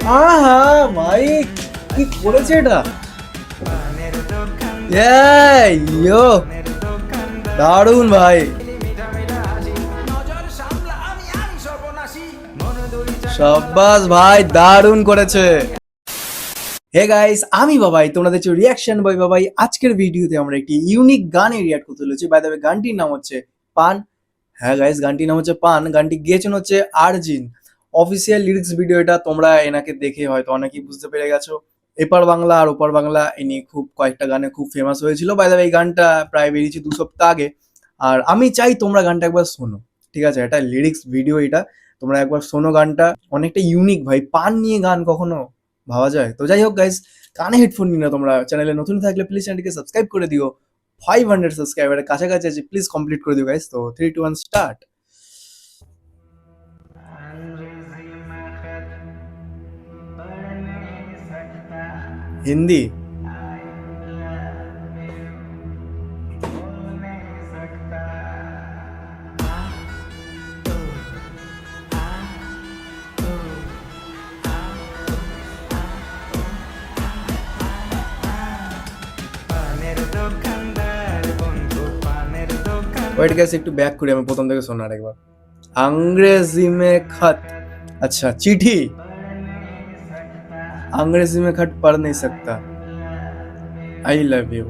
আহা ভাই, কি করেছে এটা? ইয়ো, দারুণ ভাই। সাব্বাস ভাই, দারুণ করেছে। হে গাইস, আমি বাবাই, তোমরা দেখছো রিয়াকশন বয় বাবাই। আজকের ভিডিওতে আমরা একটি ইউনিক গানে রিয়াক্ট করতে চলেছি। বাই দ্য ওয়ে, গানটির নাম হচ্ছে পান। হ্যাঁ গাইস, গানটির নাম হচ্ছে পান। গানটি গেয়েছেন হচ্ছে আরজিন। অফিসিয়াল লিরিক্স ভিডিও এটা, তোমরা এনাকে দেখে হয়তো অনেকেই বুঝতে পেরে গেছো। এপার বাংলা আর ওপার বাংলা ইনি খুব কয়েকটা গানে খুব ফেমাস হয়েছিল। বাই দ্য ওয়ে, এই গানটা প্রায় বেরিয়েছে 2 সপ্তাহ আগে। আর আমি চাই তোমরা গানটা একবার শোনো, ঠিক আছে? এটা লিরিক্স ভিডিও, এটা তোমরা একবার শোনো গানটা। অনেকটা ইউনিক ভাই, পান নিয়ে গান কখনো ভাবা যায়? তো যাই হোক গাইস, কানে হেডফোন নিয়ে না, তোমরা চ্যানেলে নতুন থাকলে প্লিজ চ্যানেলটিকে সাবস্ক্রাইব করে দিও। 500 সাবস্ক্রাইবারের কাছাকাছি আছে, প্লিজ কমপ্লিট করে দিও গাইস। তো 3 2 1 স্টার্ট। হিন্দি? ওয়েট গাইস, একটু ব্যাক করি, আমি প্রথম থেকে শোনার একবার। अंग्रेजी में खत, अच्छा चिट्ठी। अंग्रेजी में खत पढ़ नहीं सकता, आई লাভ ইউ।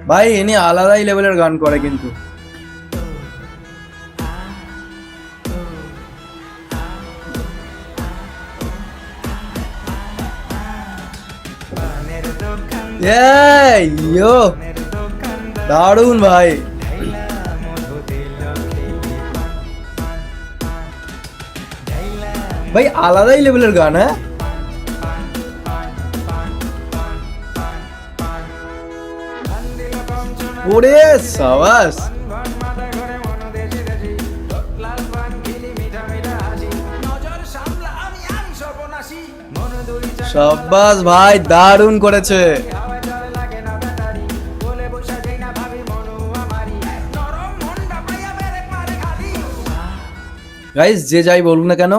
ভাই ইনি আলাদাই লেভেলের গান করে কিন্তু। ইয়ো, দারুণ ভাই। ভাই আলাদাই লেভেলের গান। হ্যাঁ, ওরে সাবাস। সাব্বাস ভাই, দারুণ করেছে। গাইস, যে যাই বলুক না কেন,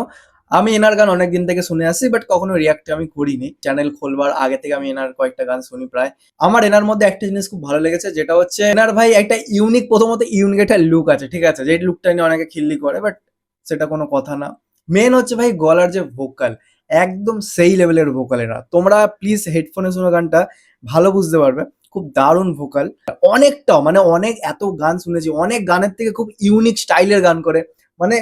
আমি এনার গান অনেকদিন থেকে শুনে আসছি, বাট কখনো রিয়াক্ট আমি করিনি। চ্যানেল খোলবার আগে থেকে আমি এনার কয়েকটা গান শুনি প্রায়। আমার এনার মধ্যে একটা জিনিস খুব ভালো লেগেছে, যেটা হচ্ছে এনার ভাই একটা ইউনিক, প্রথমত ইউনিক একটা লুক আছে, ঠিক আছে? যে লুকটা নিয়ে অনেকে খিল্লি করে, বাট সেটা কোনো কথা না। মেন হচ্ছে ভাই গলার যে ভোকাল, একদম সেই লেভেলের ভোকাল এরা। তোমরা প্লিজ হেডফোনে শোনো গানটা, ভালো বুঝতে পারবে। খুব দারুণ ভোকাল। অনেকটাও মানে অনেক, এত গান শুনেছি, অনেক গানের থেকে খুব ইউনিক স্টাইলের গান করে। মানে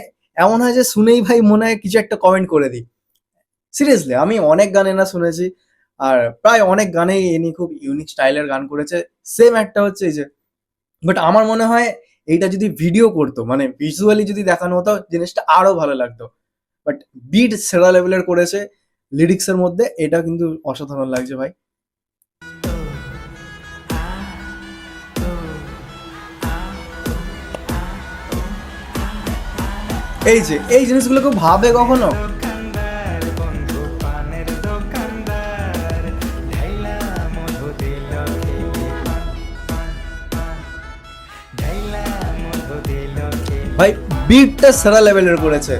এমন হয় যে শুনেই ভাই মনে হয় কিছু একটা কমেন্ট করে দিই। সিরিয়াসলি আমি অনেক গান এনা শুনেছি, আর প্রায় অনেক গানেই ইনি খুব ইউনিক স্টাইলের গান করেছে। সেম একটা হচ্ছে এই যে, বাট আমার মনে হয় এইটা যদি ভিডিও করতো, মানে ভিজুয়ালি যদি দেখানো হতো, জিনিসটা আরো ভালো লাগতো। বাট বিট সেরা লেভেলের করেছে লিরিক্সের মধ্যে, এটা কিন্তু অসাধারণ লাগছে ভাই। এই যে এই জিনিসগুলো কেউ ভাবে কখনো? ভাই বিটটা সেরা লেভেলের করেছে,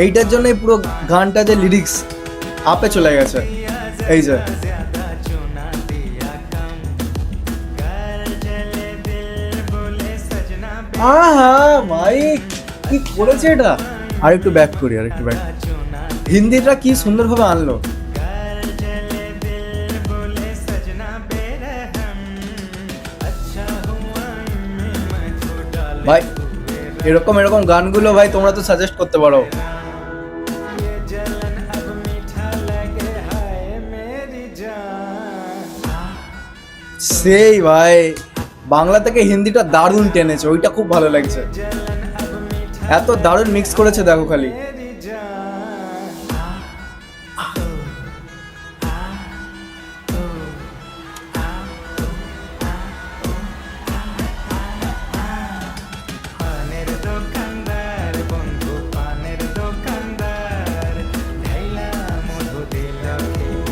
এইটার জন্যই পুরো গানটা যে লিরিক্স আপে চলে গেছে। এই যে আহা ভাই, কি করেছে এটা? আর একটু ব্যাক করি, আর একটু ব্যাক। হিন্দিটা কি সুন্দরভাবে আনলো ভাই। এরকম এরকম গানগুলো ভাই তোমরা তো সাজেস্ট করতে পারো। সেই ভাই, বাংলা থেকে হিন্দিটা দারুণ টেনেছে, ওইটা খুব ভালো লাগছে। এত দারুণ মিক্স করেছে দেখো খালি।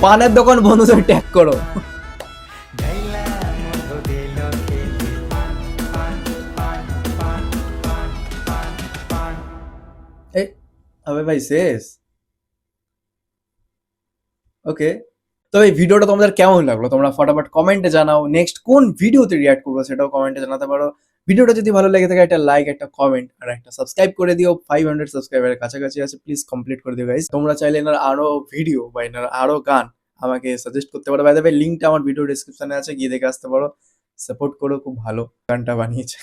পানের দোকান বন্ধুদের ট্যাগ করো। এই, আবে ভাই শেষ। ওকে। তো এই ভিডিওটা তোমাদের কেমন লাগলো? তোমরা ফটাফট কমেন্টে জানাও। নেক্সট কোন ভিডিওতে রিঅ্যাক্ট করবো সেটাও কমেন্টে জানাতে পারো। ভিডিওটা যদি ভালো লেগে থাকে একটা লাইক, একটা কমেন্ট আর একটা সাবস্ক্রাইব করে দিও। 500 সাবস্ক্রাইবারের কাছাকাছি আছে। প্লিজ কমপ্লিট করে দিও গাইস। তোমরা চাইলে এনার আরো ভিডিও বা এনার আরো গান আমাকে সাজেস্ট করতে পারো। বাই দ্য ওয়ে লিঙ্কটা আমার ভিডিও ডেসক্রিপশনে আছে। গিয়ে দেখে আসতে পারো। সাপোর্ট করো, খুব ভালো গানটা বানিয়েছে।